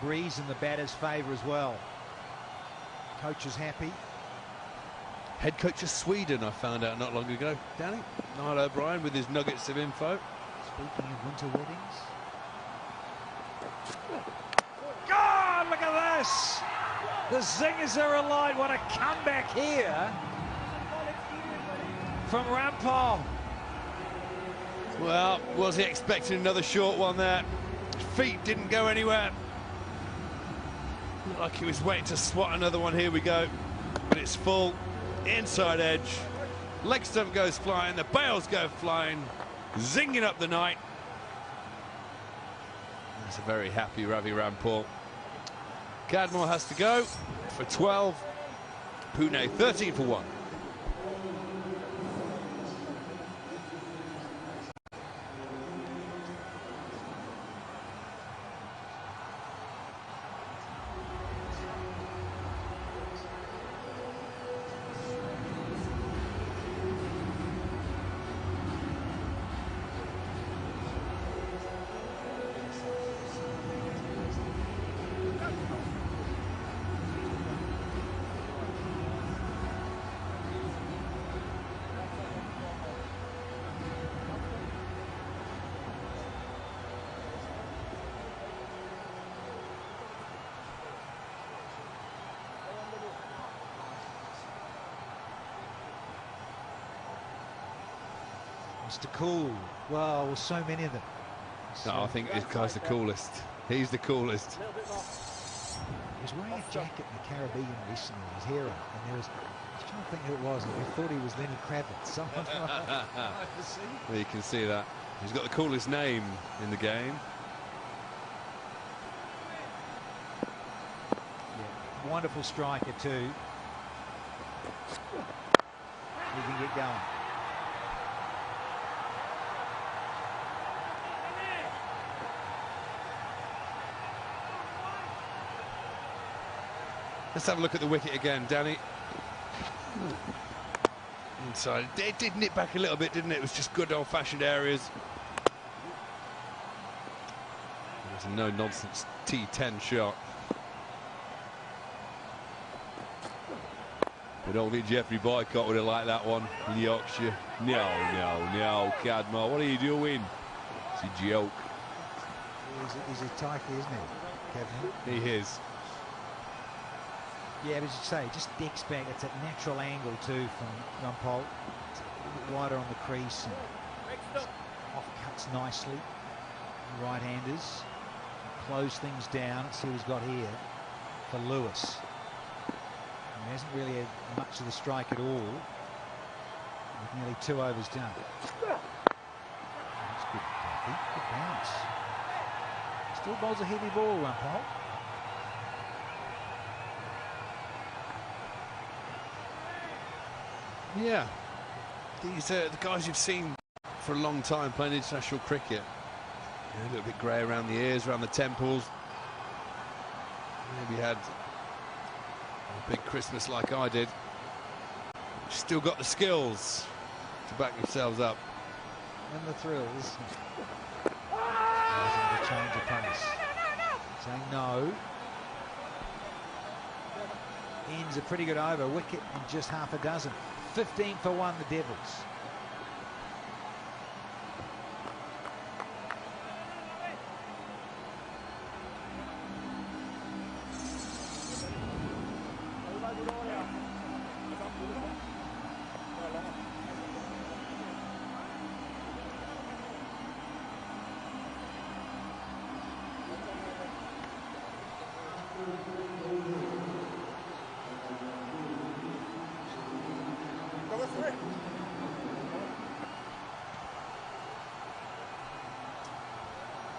breeze in the batter's favour as well. Coach is happy. Head coach of Sweden, I found out not long ago. Danny, Niall O'Brien with his nuggets of info. Speaking of winter weddings. God, look at this! The zingers are alive. What a comeback here from Rampal. Well, was he expecting another short one there? Feet didn't go anywhere. Looked like he was waiting to swat another one. Here we go. But it's full. Inside edge. Leg stump goes flying. The bails go flying. Zinging up the night. That's a very happy Ravi Rampal. Cadmore has to go for 12. Pune 13 for 1. Mr. Cool. Well, so many of them. So no, I think this guy's the coolest. He's the coolest. He was wearing a jacket in the Caribbean recently, his hero, and there was, I was trying to think who it was, and we thought he was Lenny Kravitz. Someone Well, you can see that. He's got the coolest name in the game. Yeah, wonderful striker too. He can get going. Let's have a look at the wicket again, Danny. Inside. It did nip back a little bit, didn't it? It was just good old-fashioned areas. It was a no-nonsense T10 shot. But only Jeffrey Boycott would have liked that one in Yorkshire. No, Cadmore, what are you doing? It's a joke. He's a tiger, isn't he, Kevin? He is. Yeah, but as you say, just decks back. It's a natural angle too from Rampal. It's a little bit wider on the crease and off cuts nicely. Right-handers close things down. Let's see what he's got here for Lewis. He hasn't really had much of the strike at all. With nearly 2 overs done. That's good, Kathy. Good bounce. Still bowls a heavy ball, Rampal. Yeah, these are the guys you've seen for a long time playing international cricket. A little bit grey around the ears, around the temples. Maybe had a big Christmas like I did. Still got the skills to back yourselves up. And the thrills. The change of pace. Saying no. Ends a pretty good over. Wicket in just half a dozen. 15 for 1, the Devils.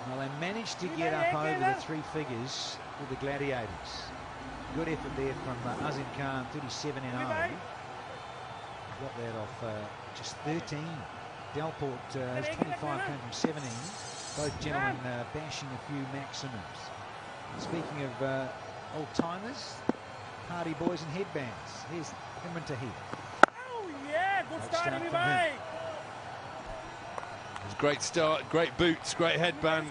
Well, they managed to get up over the 3 figures with the Gladiators. Good effort there from Azim Khan, 37 in 0. Got that off just 13. Delport, his 25 came from 17. Both gentlemen bashing a few maximums. Speaking of old-timers, party boys and headbands. Here's Imran Tahir. Oh yeah, good start everybody. It was a great start, great boots, great headband.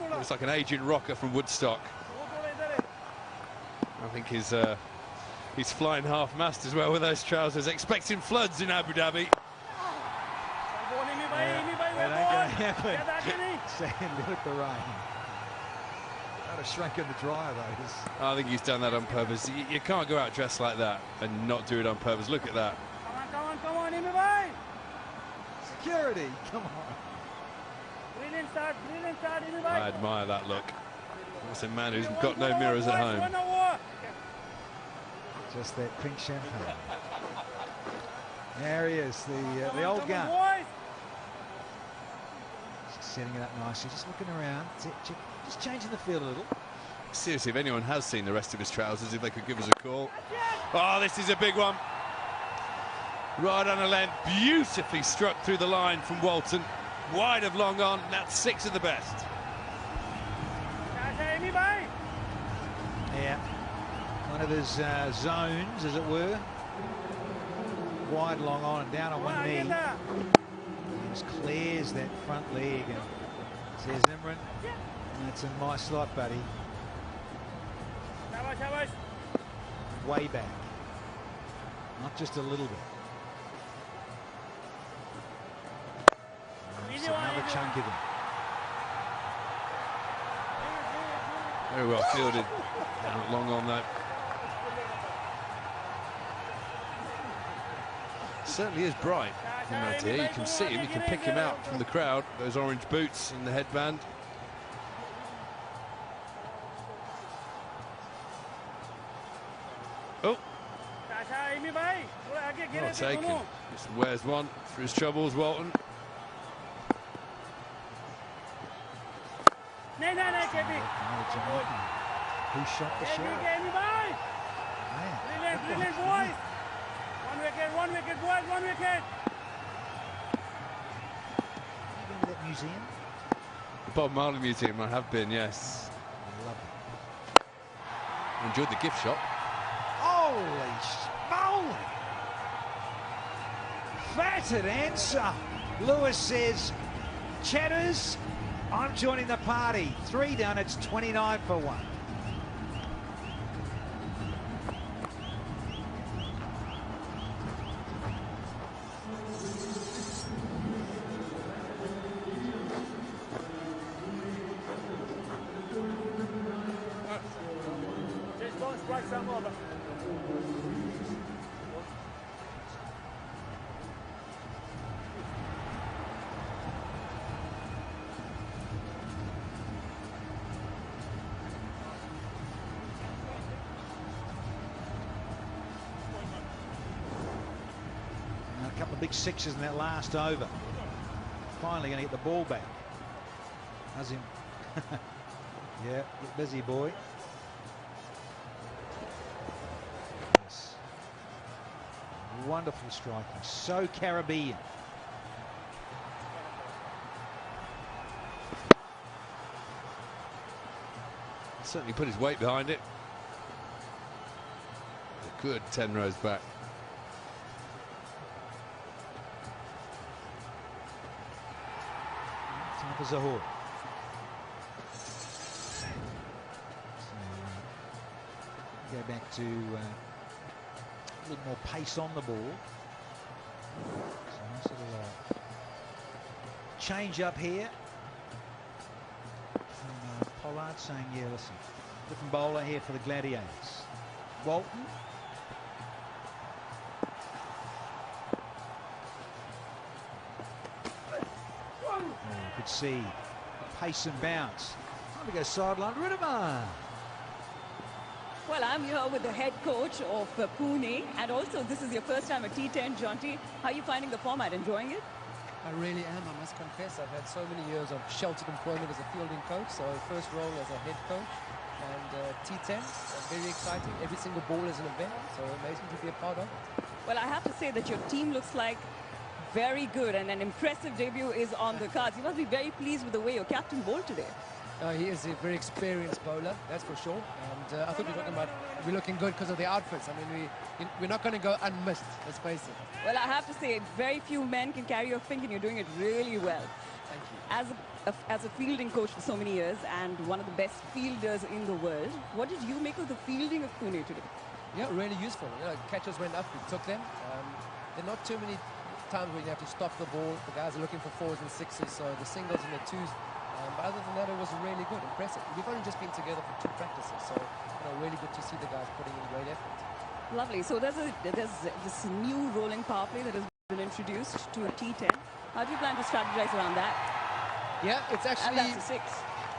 Looks like an agent rocker from Woodstock. think he's flying half-mast as well with those trousers, expecting floods in Abu Dhabi. That ain't going to happen. Sand, look at the rain. That would shrink in the dryer, though. I think he's done that on purpose. You can't go out dressed like that and not do it on purpose. Look at that. Come on, Imi. Security, come on. Brilliant start, Imi. I admire that look. It's a man who's got no mirrors at home. Just that pink champagne. There he is, the old gun. Just setting it up nicely, just looking around, just changing the field a little. Seriously, if anyone has seen the rest of his trousers, if they could give us a call. Oh, this is a big one. Right on a length, beautifully struck through the line from Walton. Wide of long on, that's 6 of the best. Yeah, one of his zones, as it were. Wide long on and down on one knee. He just clears that front leg and says, Imran, that's in my slot, buddy. Way back, not just a little bit. It's another chunk of them. Very well fielded. Not long on that. Certainly is bright from out here. You can see him, you can pick him out from the crowd. Those orange boots and the headband. Oh. Well taken. Just wears one for his troubles, Walton. Who shot the shot? Brilliant, boys. One wicket, boys, 1 wicket. You been to that museum? The Bob Marley Museum, I have been, yes. Lovely. Enjoyed the gift shop. Holy moly! Fatted answer. Lewis says, Chatters, I'm joining the party. 3 done, it's 29 for 1. Just don't strike some other. A couple of big sixes in that last over. Finally going to get the ball back. Azim. Yeah, get busy, boy. Yes. Wonderful striking. So Caribbean. Certainly put his weight behind it. A good 10 rows back. Time for Zahor. Go back to a little more pace on the ball. So nice little change up here. From Pollard saying, yeah, listen, different bowler here for the Gladiators. Walton. Oh, you could see the pace and bounce. Time to go sideline. Ridhima. Well, I'm here with the head coach of Pune, and also this is your first time at T10, Jonty. How are you finding the format? Enjoying it? I really am, I must confess. I've had so many years of sheltered employment as a fielding coach, so first role as a head coach. And T10, very exciting. Every single ball is an event, so amazing to be a part of. Well, I have to say that your team looks like very good, and an impressive debut is on the cards. You must be very pleased with the way your captain bowled today. He is a very experienced bowler, that's for sure. And I thought you were talking about we're looking good because of the outfits. I mean, we're not going to go unmissed, let's face it. Well, I have to say, very few men can carry your fink, and you're doing it really well. Thank you. As a as a fielding coach for so many years and one of the best fielders in the world, what did you make of the fielding of Pune today? Yeah, really useful. You know, catches went up, we took them. There are not too many times where you have to stop the ball. The guys are looking for 4s and 6s, so the singles and the 2s. But other than that, it was really good, impressive. We've only just been together for 2 practices, so really good to see the guys putting in great effort. Lovely. So there's this new rolling power play that has been introduced to a T10. How do you plan to strategize around that? Yeah, it's actually... And that's a 6.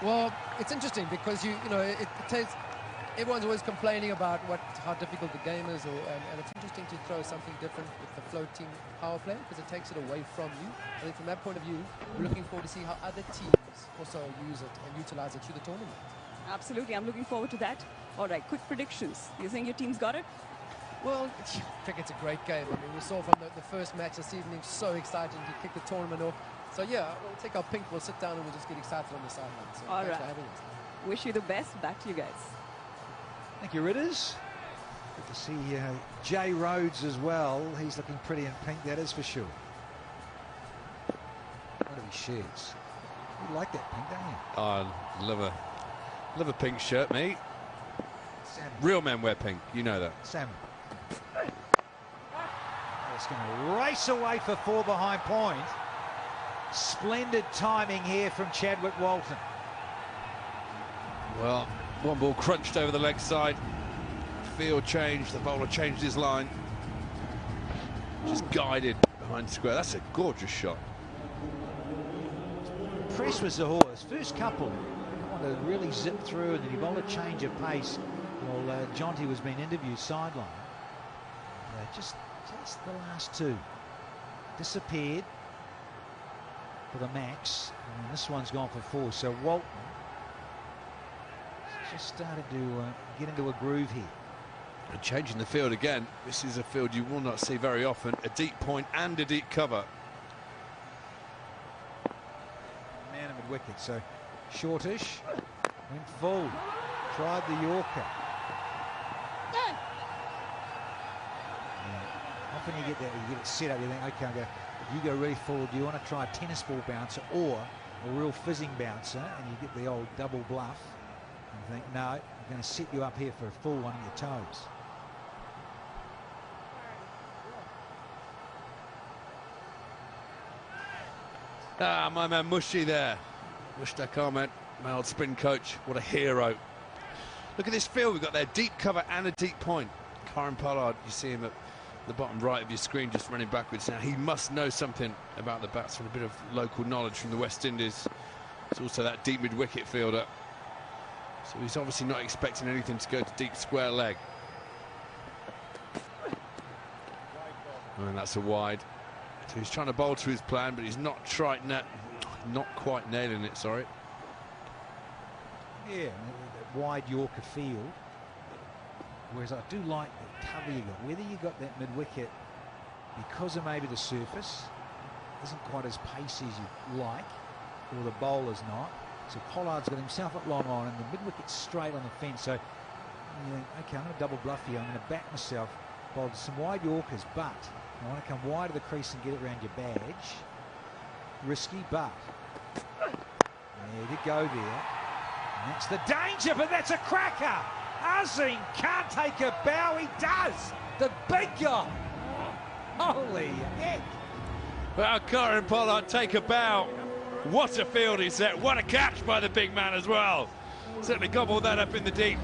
Well, it's interesting because it takes... Everyone's always complaining about how difficult the game is, and it's interesting to throw something different with the float team power play because it takes it away from you. I think from that point of view, we're looking forward to see how other teams also use it and utilize it through the tournament. Absolutely, I'm looking forward to that. All right, quick predictions. You think your team's got it? Well, I think it's a great game. I mean, we saw from the first match this evening, so exciting to kick the tournament off. So yeah, we'll take our pink, we'll sit down and we'll just get excited on the sideline. So all thanks right. for having us. Wish you the best. Back to you guys. Thank you, Ritters. Good to see Jay Rhodes as well. He's looking pretty in pink, that is for sure. What are his shirts? You like that pink, don't you? Oh, love a pink shirt, mate. Sam. Real men wear pink, you know that. Sam. It's going to race away for 4 behind point. Splendid timing here from Chadwick Walton. Well, one ball crunched over the leg side. Field change, the bowler changed his line. Just guided behind square. That's a gorgeous shot. Press was the horse. First couple, wanted to really zip through, and then he bowled a change of pace while Jonty was being interviewed sideline. Just the last 2 disappeared for the max, and this one's gone for 4. So Walton just started to get into a groove here. And changing the field again. This is a field you will not see very often. A deep point and a deep cover. Man of mid-wicket, so shortish, went full, tried the Yorker. Yeah. Often you get it set up, you think, okay, if you go really full, do you want to try a tennis ball bouncer or a real fizzing bouncer, and you get the old double bluff, and you think, no, I'm going to set you up here for a full one on your toes. Ah, my man Mushy there. Mushtaq Ahmed, my old spin coach. What a hero. Look at this field. We've got there deep cover and a deep point. Karen Pollard, you see him at the bottom right of your screen just running backwards now. He must know something about the batsman, a bit of local knowledge from the West Indies. It's also that deep mid-wicket fielder. So he's obviously not expecting anything to go to deep square leg. And that's a wide. So he's trying to bowl to his plan, but he's not quite nailing it, sorry. Yeah, that wide Yorker field. Whereas I do like the cover you got. Whether you got that mid-wicket because of maybe the surface isn't quite as pacey as you like, or the bowler's not. So Pollard's got himself at long on, and the mid-wicket's straight on the fence. So you think, okay, I'm going to double bluff here. I'm going to back myself, bowl some wide Yorkers, but I want to come wide of the crease and get it around your badge. Risky, but there you go there. And that's the danger, but that's a cracker. Azim can't take a bow. He does. The big guy. Holy heck. Well, Karen Pollard take a bow. What a field he set. What a catch by the big man as well. Certainly gobbled that up in the deep.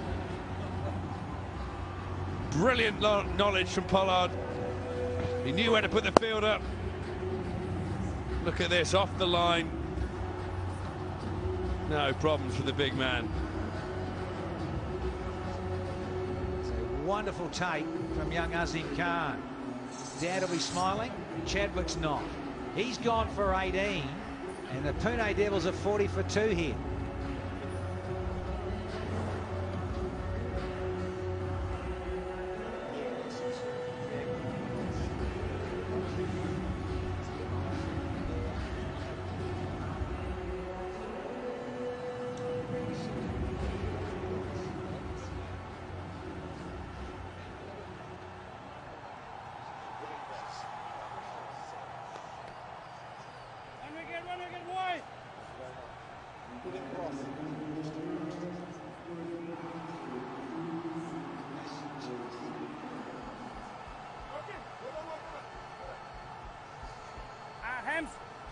Brilliant knowledge from Pollard. He knew where to put the field up. Look at this, off the line. No problems for the big man. It's a wonderful take from young Azim Khan. Dad will be smiling, Chadwick's not. He's gone for 18, and the Pune Devils are 40 for 2 here. One wicket wide.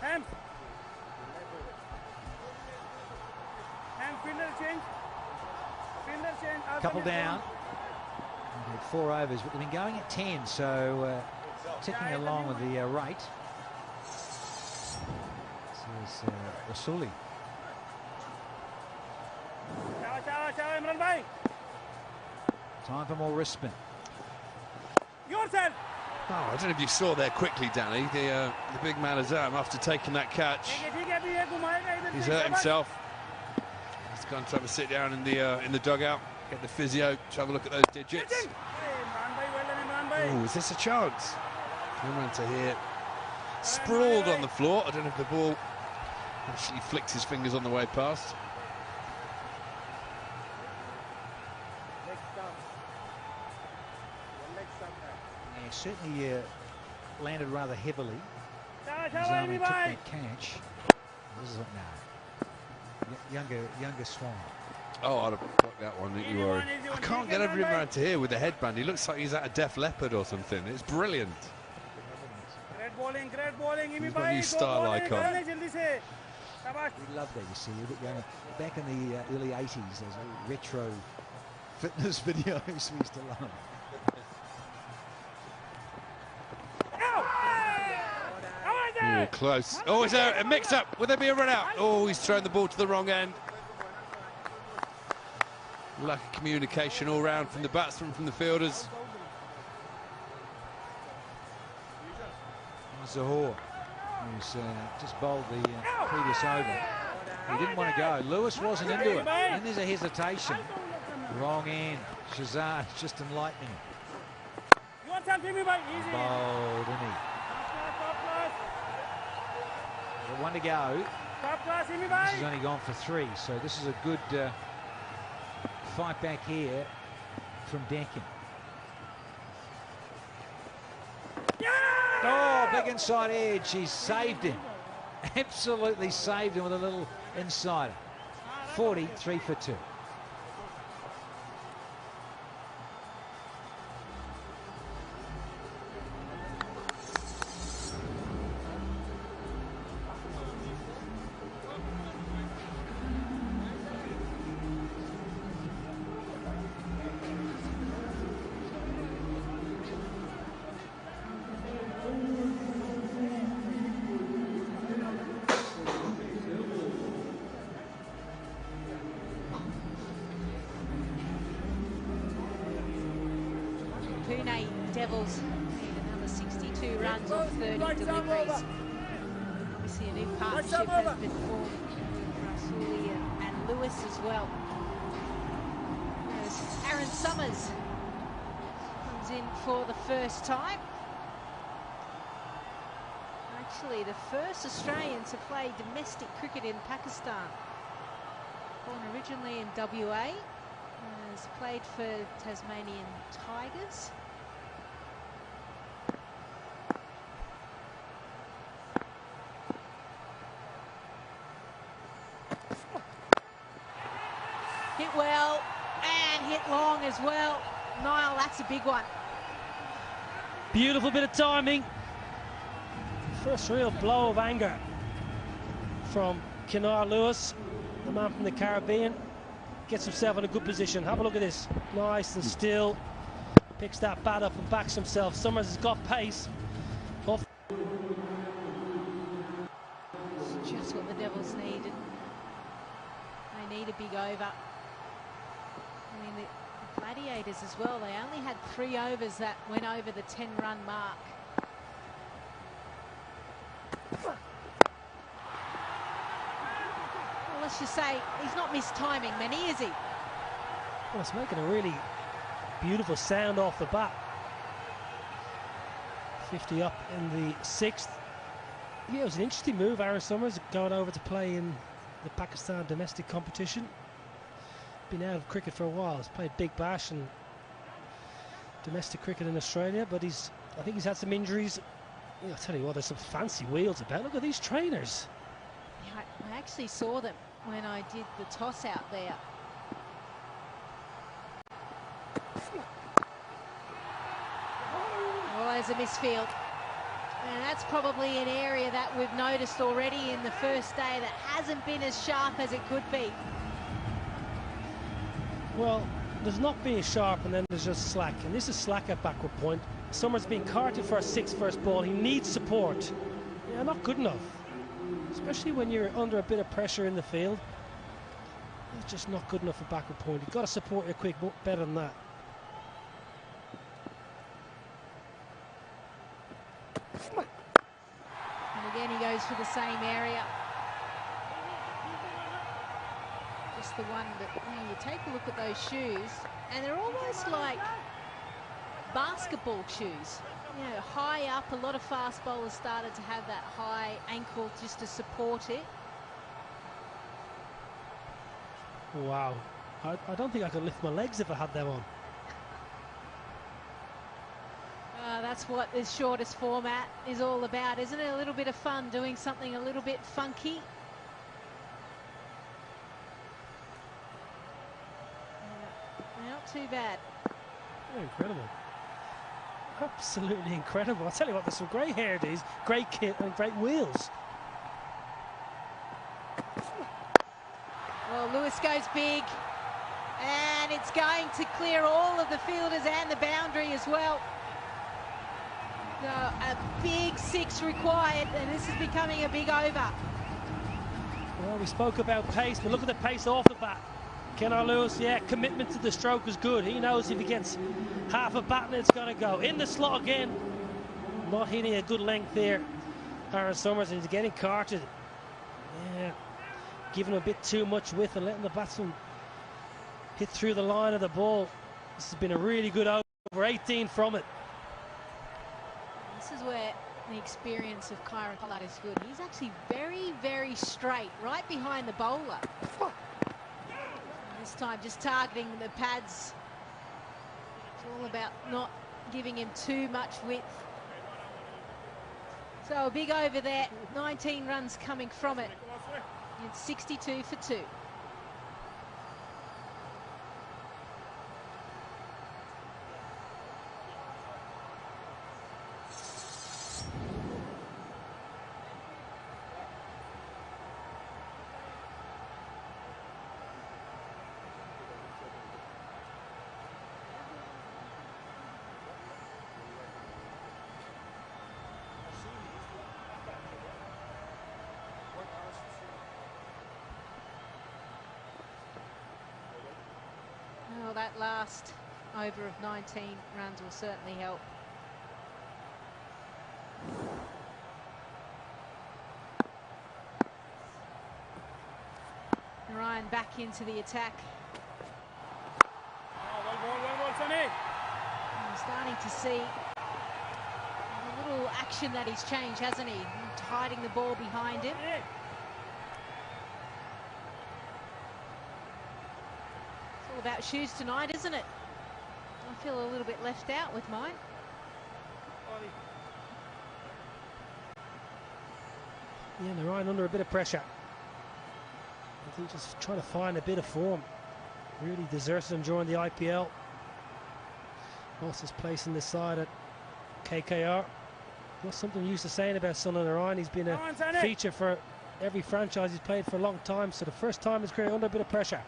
Hams. Fielder change. Couple down. 4 overs, but they've been going at 10, so ticking along with the rate. This is Rasuli. Time for more wristman. Yourself. Oh, I don't know if you saw there quickly, Danny. The big man Azam, after taking that catch, he's hurt himself. He's gone to have a sit down in the dugout, get the physio, to have a look at those digits. Oh, is this a chance? Imran Tahir sprawled on the floor. I don't know if the ball actually flicked his fingers on the way past. Yeah, certainly landed rather heavily. Zami took that catch. This is younger Swan. Oh, I'd have blocked that one, don't you worry. I can't get over Imran Tahir with the headband. He looks like he's at a Def Leppard or something. It's brilliant. Great bowling. He's got a new style icon. We love that, you see. Back in the early 80s, there's a retro fitness videos we used to love. Oh, close. Oh, is there a mix-up? Will there be a run-out? Oh, he's thrown the ball to the wrong end. Lack of communication all round from the batsmen, from the fielders. Zahor, who's just bowled the previous over. He didn't want to go. Lewis wasn't into it. And there's a hesitation. Wrong end. Shazad just enlightening him. Bowled, isn't he? But 1 to go. This has only gone for 3, so this is a good fight back here from Deccan. Oh, big inside edge. He's saved him. Absolutely saved him with a little insider. 43 for 2. Devils need another 62 runs off 30 deliveries. Obviously a new partnership has been formed with Rasuli and Lewis as well. As Aaron Summers comes in for the first time. Actually the first Australian to play domestic cricket in Pakistan. Born originally in WA, has played for Tasmanian Tigers. Hit well and hit long as well. Niall, that's a big one. Beautiful bit of timing. First real blow of anger from Kenar Lewis, the man from the Caribbean. Gets himself in a good position. Have a look at this. Nice and still. Picks that bat up and backs himself. Summers has got pace. Off. It's just what the Devils needed. They need a big over. I mean, the Gladiators as well, they only had 3 overs that went over the 10-run mark. Well, let's just say he's not mistiming many, is he? Well, it's making a really beautiful sound off the bat. 50 up in the 6th. Yeah, it was an interesting move, Aaron Summers going over to play in the Pakistan domestic competition. Been out of cricket for a while. He's played Big Bash and domestic cricket in Australia, but I think he's had some injuries. Yeah, I'll tell you what, there's some fancy wheels about. Look at these trainers. Yeah, I actually saw them. when I did the toss out there. Well, there's a misfield. And that's probably an area that we've noticed already in the first day that hasn't been as sharp as it could be. Well, there's not being sharp and then there's just slack. And this is slack at backward point. Summers being carted for a 6 first ball. He needs support. Yeah, not good enough. Especially when you're under a bit of pressure in the field. It's just not good enough for backward point. You've got to support your quick better than that. And again, he goes for the same area. Just the one that, you take a look at those shoes, and they're almost like basketball shoes. You know, high up, a lot of fast bowlers started to have that high ankle just to support it. Wow. I don't think I could lift my legs if I had them on. That's what this shortest format is all about, isn't it? A little bit of fun, doing something a little bit funky. Not too bad. Oh, incredible. Absolutely incredible. I'll tell you what, there's some great hairdos, great kit and great wheels. Well, Lewis goes big, and it's going to clear all of the fielders and the boundary as well. So a big 6 required, and this is becoming a big over. Well, we spoke about pace, but look at the pace off the bat. Kennard Lewis, yeah, commitment to the stroke is good. He knows if he gets half a bat and it's going to go. In the slot again. Not hitting a good length there. Aaron Summers, and he's getting carted. Yeah, giving him a bit too much width and letting the batsman hit through the line of the ball. This has been a really good over, 18 from it. This is where the experience of Kyron Pollard is good. He's actually very, very straight, right behind the bowler. This time just targeting the pads. It's all about not giving him too much width. So a big over there, 19 runs coming from it. It's 62 for 2. Well, that last over of 19 runs will certainly help. Ryan back into the attack. I'm starting to see a little action that he's changed, hasn't he? Hiding the ball behind him. About shoes tonight, isn't it? I feel a little bit left out with mine. Yeah, they're right under a bit of pressure. I think just trying to find a bit of form. Really deserted him during the IPL. Lost his place in the side at KKR. That's something you used to saying about Sunil Narine. He's been a feature for every franchise he's played for a long time. So the first time in his career under a bit of pressure.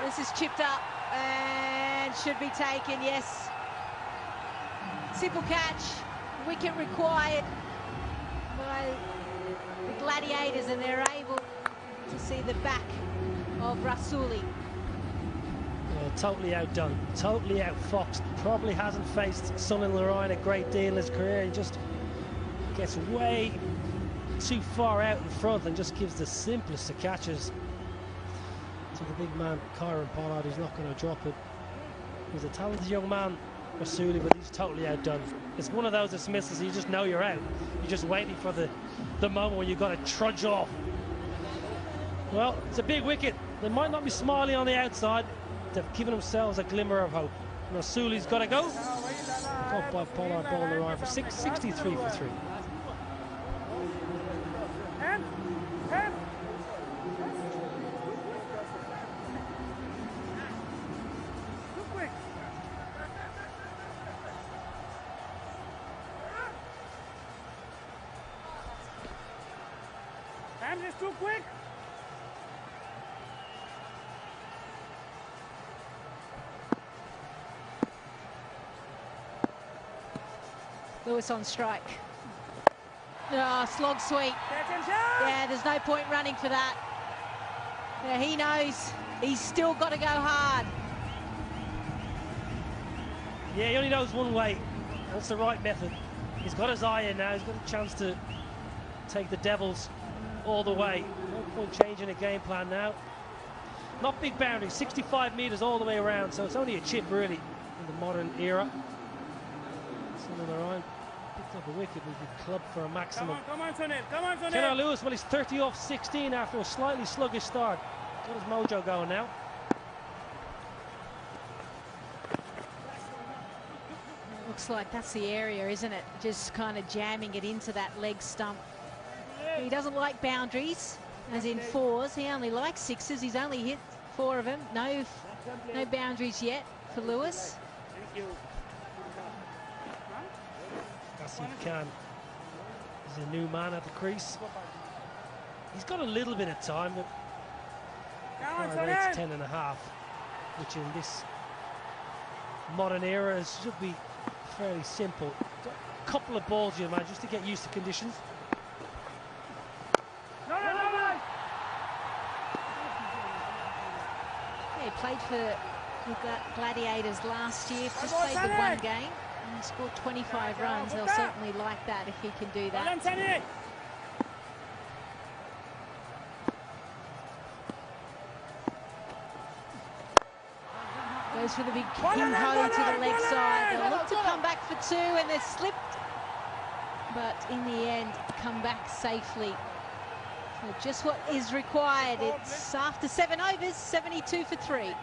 This is chipped up and should be taken, yes. Simple catch, wicket required by the Gladiators, and they're able to see the back of Rasuli. Well, totally outdone, totally outfoxed. Probably hasn't faced Sunil Narine a great deal in his career. He just gets way too far out in front and just gives the simplest of catches to the big man, Kyron Pollard, who's not going to drop it. He's a talented young man, Rasuli, but he's totally outdone. It's one of those dismissals, you just know you're out. You're just waiting for the moment when you've got to trudge off. Well, it's a big wicket. They might not be smiling on the outside. They've given themselves a glimmer of hope. Rasuli's got to go. Caught by Pollard, ball on the line for 63 for 3. Hands is too quick. Lewis on strike. Oh, slog sweep. Yeah, there's no point running for that. Yeah, he knows he's still got to go hard. Yeah, he only knows one way. That's the right method. He's got his eye in now. He's got a chance to take the Devils all the way. No point changing the game plan now. Not big boundary, 65 metres all the way around, so it's only a chip really in the modern era. Son of Ryan picked up a wicket, will be clubbed for a maximum. Come on, Sunil. Come on, Sunil. Kenner Lewis, well, he's 30 off 16 after a slightly sluggish start. Got his mojo going now. Looks like that's the area, isn't it? Just kind of jamming it into that leg stump. He doesn't like boundaries, as in fours. He only likes sixes. He's only hit 4 of them. No boundaries yet for Lewis. Asif Khan is a new man at the crease. He's got a little bit of time, but rate's 10.5, which in this modern era should be fairly simple. A couple of balls, you man, just to get used to conditions. He played for the Gladiators last year, just played the one game and scored 25 runs. They'll certainly like that if he can do that. Goes for the big pin-ho to the leg side. They'll look to come back for 2 and they're slipped. But in the end, come back safely. So just what is required. It's after 7 overs, 72 for 3.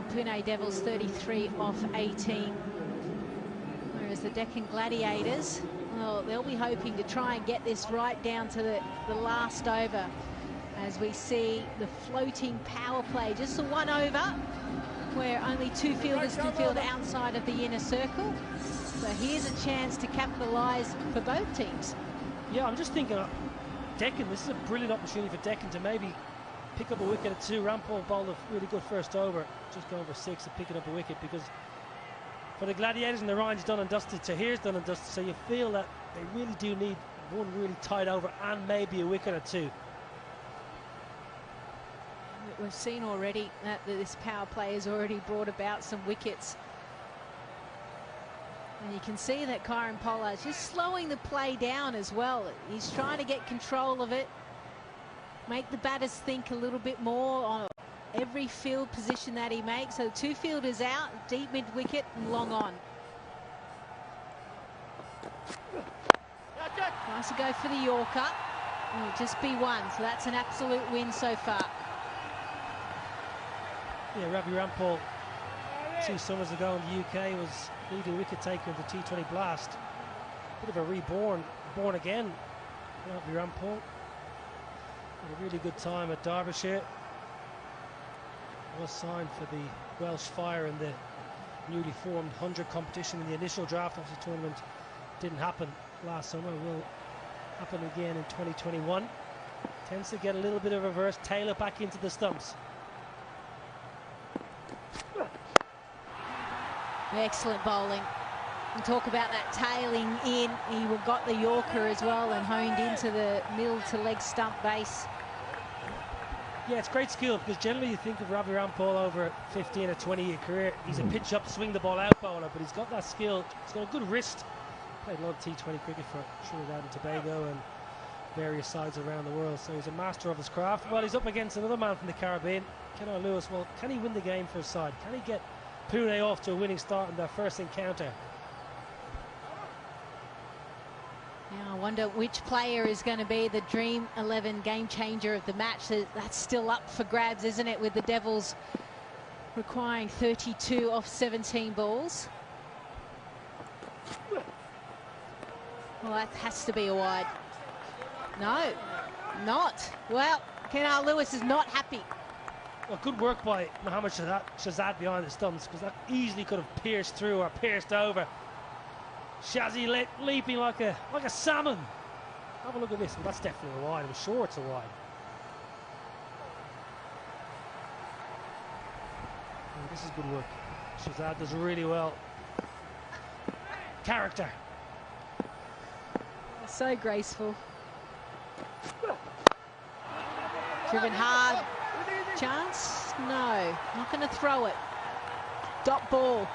Pune Devils 33 off 18. Whereas the Deccan Gladiators, well, they'll be hoping to try and get this right down to the last over. As we see the floating power play, just the 1 over, where only 2 fielders can field outside of the inner circle. So here's a chance to capitalise for both teams. Yeah, I'm just thinking, Deccan, this is a brilliant opportunity for Deccan to maybe pick up a wicket at 2. Rampal bowled a really good first over, just going for 6 and picking up a wicket, because for the Gladiators and the Ryan's done and dusted, Tahir's done and dusted, so you feel that they really do need one really tight over and maybe a wicket or 2. We've seen already that this power play has already brought about some wickets. And you can see that Kieran Pollard is just slowing the play down as well. He's trying to get control of it, make the batters think a little bit more on every field position that he makes. So 2 fielders out, deep mid-wicket and long on. Nice to go for the Yorker. It'll just be 1, so that's an absolute win so far. Yeah, Ravi Rampal 2 summers ago in the UK was leading wicket taker in the T20 Blast. Bit of a reborn, born again, Ravi Rampal. Had a really good time at Derbyshire. Was signed for the Welsh Fire in the newly formed 100 competition in the initial draft of the tournament. Didn't happen last summer, will happen again in 2021. Tends to get a little bit of reverse, tail it back into the stumps. Excellent bowling. And talk about that tailing in. He got the Yorker as well and honed into the middle to leg stump base. Yeah, it's great skill, because generally you think of Ravi Rampal over a 15 or 20-year career. He's a pitch up, swing the ball out bowler, but he's got that skill. He's got a good wrist. Played a lot of T20 cricket for Trinidad and Tobago and various sides around the world, so he's a master of his craft. Well, he's up against another man from the Caribbean, Kenner Lewis. Well, can he win the game for his side? Can he get Pune off to a winning start in their first encounter? Now I wonder which player is going to be the Dream 11 game changer of the match. That's still up for grabs, isn't it, with the Devils requiring 32 off 17 balls. Well, that has to be a wide. No, not. Well, Kenar Lewis is not happy. Well, good work by Mohamed Shahzad behind the stumps, because that easily could have pierced through or pierced over. Shazzy leaping like a salmon. Have a look at this. Well, that's definitely a wide. I'm sure it's a wide. Oh, this is good work. Shahzad does really well. Character. So graceful. Driven hard. Chance? No. Not going to throw it. Dot ball.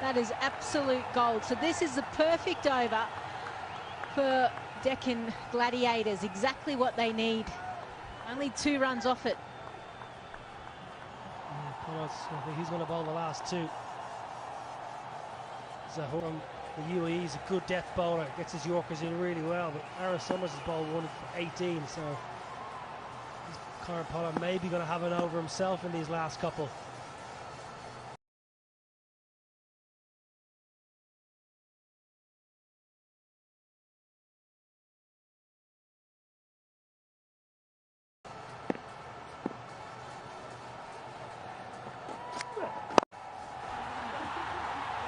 That is absolute gold. So this is the perfect over for Deccan Gladiators. Exactly what they need. Only 2 runs off it. I think he's going to bowl the last 2. Zahor, the UAE, is a good death bowler. Gets his Yorkers in really well. But Aaron Summers has bowled 1 for 18. So Kieran Pollard may be going to have an over himself in these last couple.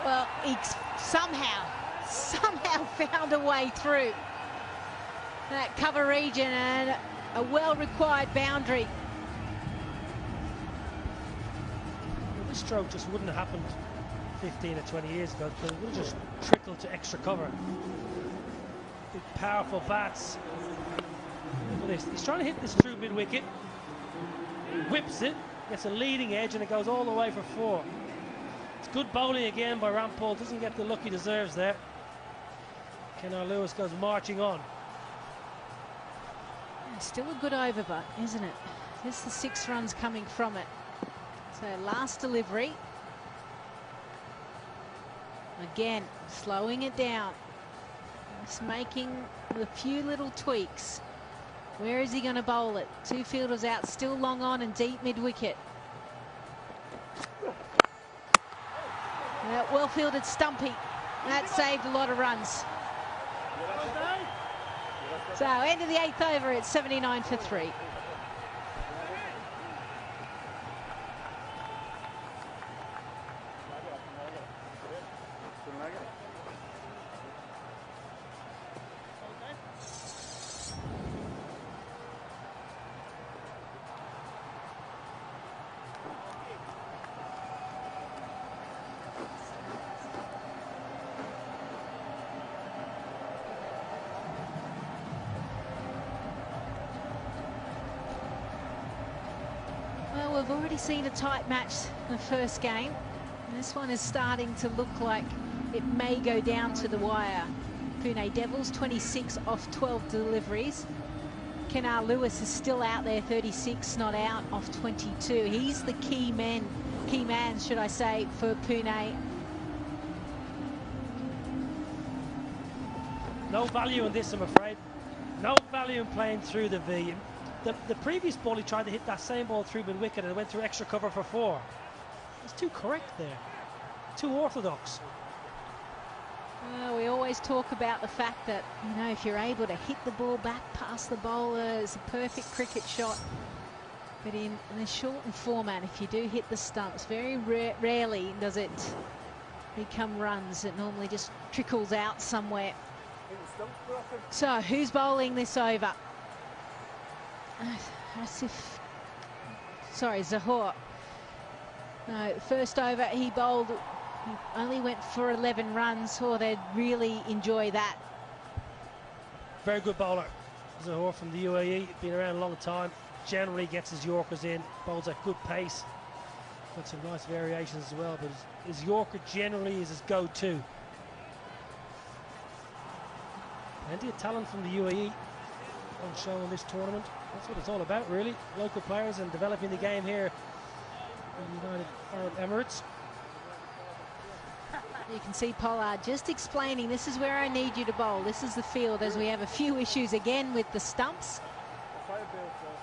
Well, he somehow found a way through that cover region, and a well-required boundary. Well, this stroke just wouldn't have happened 15 or 20 years ago, because it would have just trickled to extra cover. Big, powerful bats. Look at this. He's trying to hit this through mid-wicket. Whips it, gets a leading edge, and it goes all the way for 4. It's good bowling again by Rampal. Doesn't get the look he deserves there. Kenar Lewis goes marching on. Still a good over, but isn't it? Just the 6 runs coming from it. So last delivery. Again, slowing it down. Just making a few little tweaks. Where is he going to bowl it? 2 fielders out, still long on and deep mid-wicket. Well fielded Stumpy. That saved a lot of runs. So end of the 8th over, it's 79 for 3. Well, we've already seen a tight match in the first game. And this one is starting to look like it may go down to the wire. Pune Devils, 26 off 12 deliveries. Kenar Lewis is still out there, 36 not out off 22. He's the key man, should I say, for Pune. No value in this, I'm afraid. No value in playing through the V. The previous ball, he tried to hit that same ball through mid-wicket and it went through extra cover for 4. It's too correct there. Too orthodox. Well, we always talk about the fact that, you know, if you're able to hit the ball back past the bowler, it's a perfect cricket shot. But in a shortened format, if you do hit the stumps, very rarely does it become runs. It normally just trickles out somewhere. So, who's bowling this over? Zahor. No, first over he bowled, he only went for 11 runs. Oh, they'd really enjoy that. Very good bowler. Zahor from the UAE, been around a long time. Generally gets his Yorkers in, bowls at good pace. Got some nice variations as well, but his Yorker generally is his go-to. Plenty of talent from the UAE on show in this tournament. That's what it's all about, really. Local players and developing the game here in the United Arab Emirates. You can see Pollard just explaining, this is where I need you to bowl. This is the field, as we have a few issues again with the stumps.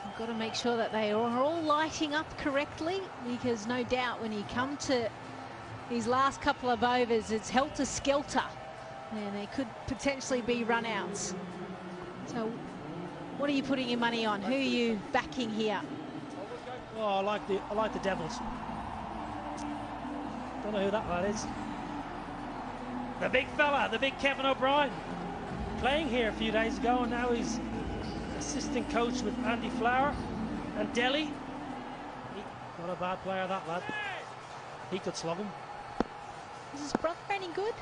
You've got to make sure that they are all lighting up correctly, because no doubt when you come to these last couple of overs, it's helter-skelter, and there could potentially be run-outs. So what are you putting your money on? Who are you backing here? Oh, I like the Devils. Don't know who that lad is. The big fella, the big Kevin O'Brien, playing here a few days ago, and now he's assistant coach with Andy Flower and Delhi. Not a bad player, that lad. He could slog him. Is his brother any good?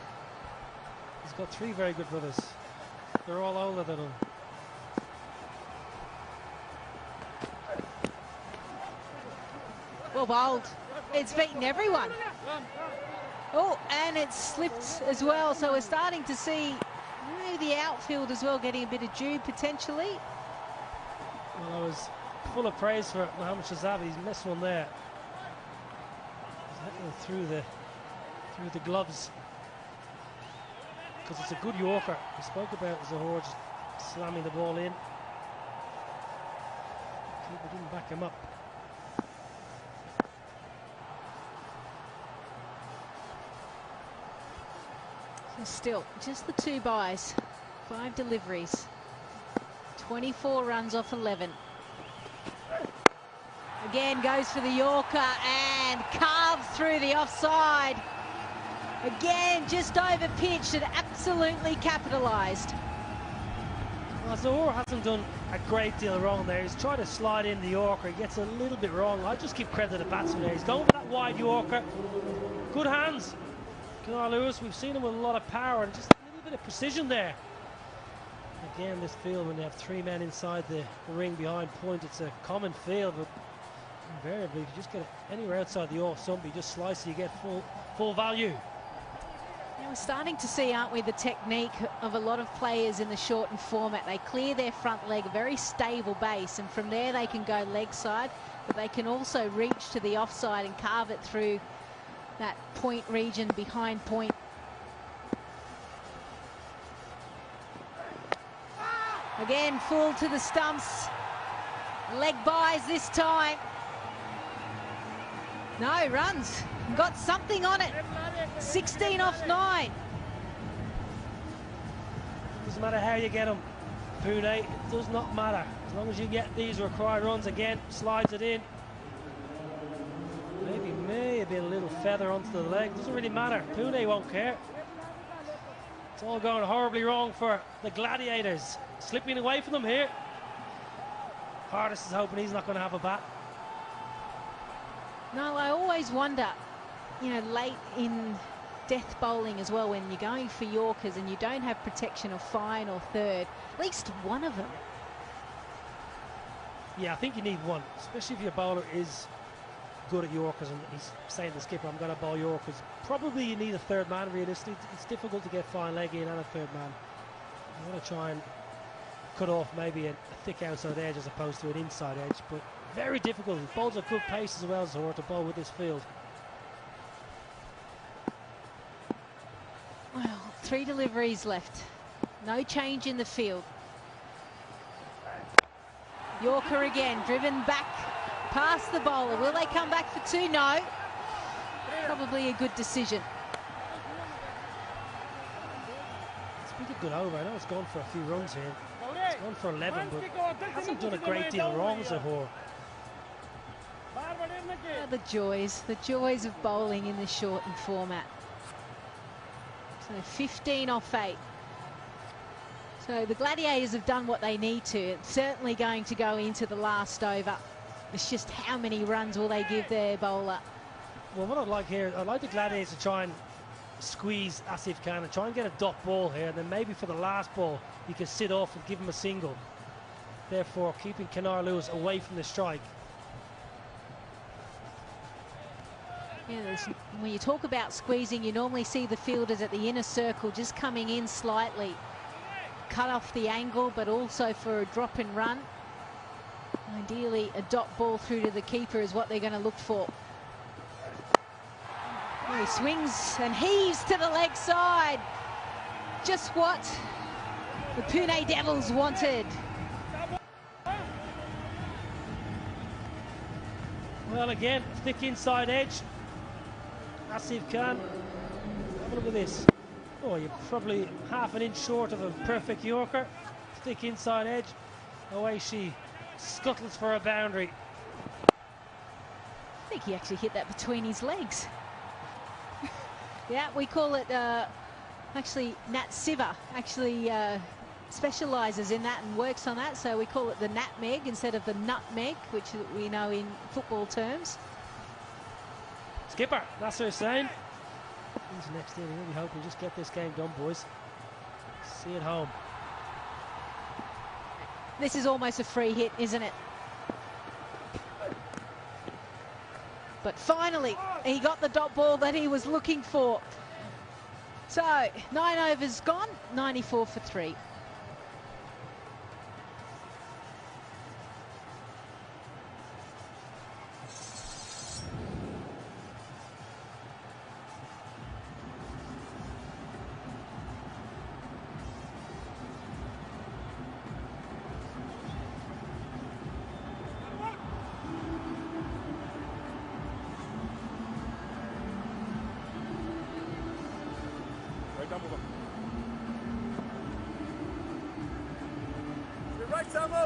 He's got 3 very good brothers. They're all older than him. Well bowled. It's beaten everyone. Oh, and it's slipped as well. So we're starting to see maybe the outfield as well getting a bit of dew potentially. Well, I was full of praise for Mohammad Shahzaad. He's missed one there. He's hitting through the gloves, because it's a good Yorker. We spoke about Zohor just slamming the ball in. Keeper didn't back him up. So still, just the 2 byes, 5 deliveries, 24 runs off 11. Again goes for the Yorker and carved through the offside. Again, just over pitched and absolutely capitalised. Well, Zohor hasn't done a great deal wrong there. He's tried to slide in the Yorker. He gets a little bit wrong. I just give credit to the batsman there. He's going for that wide Yorker. Good hands. Kenar Lewis, we've seen him with a lot of power and just a little bit of precision there. Again, this field, when they have 3 men inside the ring behind point, it's a common field, but invariably, if you just get it anywhere outside the off stump, you just slice it, you get full value. Now we're starting to see, aren't we, the technique of a lot of players in the shortened format. They clear their front leg, a very stable base, and from there they can go leg side, but they can also reach to the offside and carve it through that point region behind point. Again, full to the stumps. Leg byes this time. No runs. Got something on it. 16 off 9. Doesn't matter how you get them, Pune, it does not matter. As long as you get these required runs, again, slides it in. Maybe a little feather onto the leg. Doesn't really matter. Pune won't care. It's all going horribly wrong for the Gladiators. Slipping away from them here. Hardest is hoping he's not going to have a bat. No, I always wonder, you know, late in death bowling as well, when you're going for Yorkers and you don't have protection of fine or third, at least one of them. Yeah, I think you need one, especially if your bowler is good at Yorkers and he's saying to the skipper, I'm going to bowl Yorkers. Probably you need a 3rd man, realistically. It's difficult to get fine leg in and a 3rd man. You want to try and cut off maybe a thick outside edge as opposed to an inside edge, but very difficult. Bowls a good pace as well, Zohor, to bowl with this field. Well, 3 deliveries left. No change in the field. Yorker again, driven back past the bowler. Will they come back for 2? No. Probably a good decision. It's been a good over. I know it's gone for a few runs here. It's gone for 11, but hasn't done a great deal wrong, Zohor. The joys of bowling in the shortened format. So 15 off 8. So the Gladiators have done what they need to. It's certainly going to go into the last over. It's just how many runs will they give their bowler? Well, what I'd like here, I'd like the Gladiators to try and squeeze Asif Khan and try and get a dot ball here, and then maybe for the last ball you can sit off and give him a single, therefore keeping Kenar Lewis away from the strike. Yeah, when you talk about squeezing, you normally see the fielders at the inner circle just coming in slightly, cut off the angle, but also for a drop and run. Ideally, a dot ball through to the keeper is what they're going to look for. He swings and heaves to the leg side. Just what the Pune Devils wanted. Well, again, thick inside edge. Asif Khan. Have a look at this. Oh, you're probably half an inch short of a perfect Yorker. Thick inside edge. Away she scuttles for a boundary. I think he actually hit that between his legs. Yeah, we call it, actually, Nat Siva actually specialises in that and works on that, so we call it the natmeg instead of the nutmeg, which we know in football terms. Skipper, Nasser Hussain. He's next in. Really hoping just get this game done, boys. See it home. This is almost a free hit, isn't it? But finally, he got the dot ball that he was looking for. So, 9 overs gone, 94 for 3.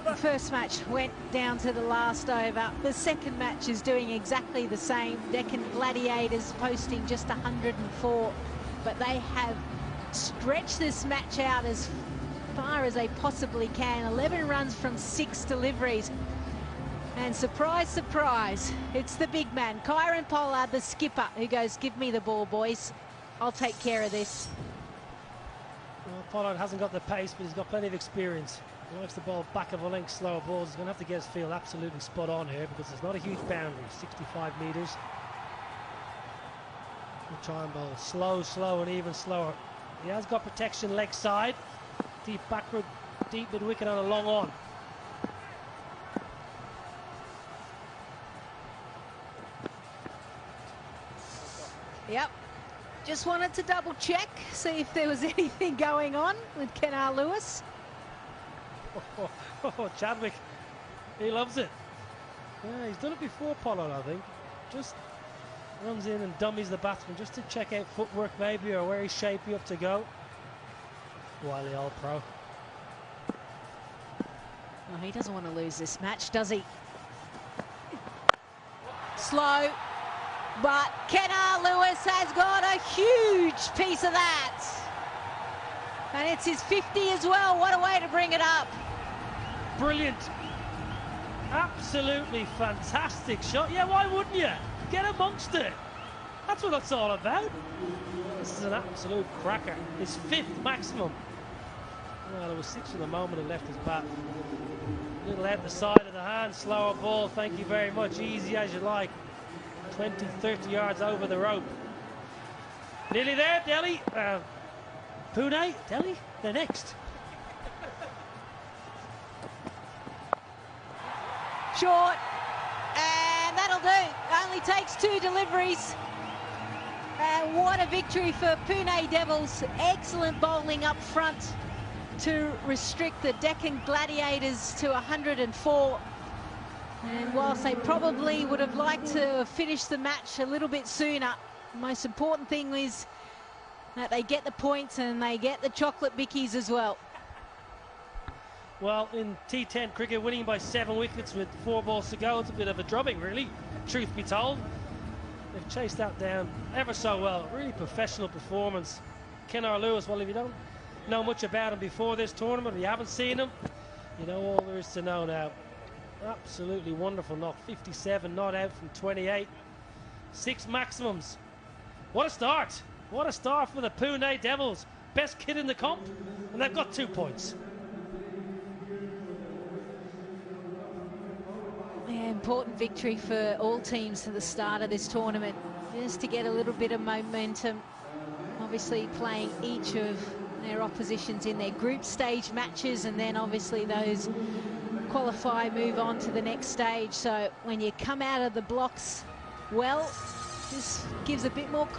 The first match went down to the last over. The second match is doing exactly the same. Deccan Gladiators posting just 104, but they have stretched this match out as far as they possibly can. 11 runs from 6 deliveries. And surprise, surprise, it's the big man, Kyron Pollard, the skipper, who goes, give me the ball, boys. I'll take care of this. Well, Pollard hasn't got the pace, but he's got plenty of experience. He likes the ball back of a length, slower balls. He's going to have to get his field absolutely spot on here because it's not a huge boundary, 65 metres. We'll try and bowl slow, and even slower. He has got protection leg side. Deep backward, deep mid-wicket on a long on. Yep. Just wanted to double check, see if there was anything going on with Kenar Lewis. Chadwick, he loves it. Yeah, he's done it before, Pollard, I think. Just runs in and dummies the batsman just to check out footwork maybe, or where he's shaping up to go. Wily old pro. Oh, he doesn't want to lose this match, does he? Slow, but Kenar Lewis has got a huge piece of that. And it's his 50 as well. What a way to bring it up. Brilliant. Absolutely fantastic shot. Yeah, why wouldn't you? Get amongst it. That's what it's all about. This is an absolute cracker. His 5th maximum. Well, there was 6 at the moment he left his bat. Little out the side of the hand, slower ball. Thank you very much. Easy as you like. 20, 30 yards over the rope. Nearly there, Delhi. Pune, Delhi, they're next. Short, and that'll do. Only takes 2 deliveries. And what a victory for Pune Devils. Excellent bowling up front to restrict the Deccan Gladiators to 104. And whilst they probably would have liked to finish the match a little bit sooner, the most important thing is that they get the points and they get the chocolate bickies as well. Well, in T10 cricket, winning by 7 wickets with 4 balls to go, it's a bit of a drubbing, really, truth be told. They've chased that down ever so well. Really professional performance. Kenar Lewis, well, if you don't know much about him before this tournament, or you haven't seen him, you know all there is to know now. Absolutely wonderful knock. 57 not out from 28. 6 maximums. What a start. What a start for the Pune Devils. Best kid in the comp, and they've got 2 points. Yeah, important victory for all teams at the start of this tournament, just to get a little bit of momentum. Obviously playing each of their oppositions in their group stage matches, and then obviously those qualify, move on to the next stage. So when you come out of the blocks well, this gives a bit more confidence.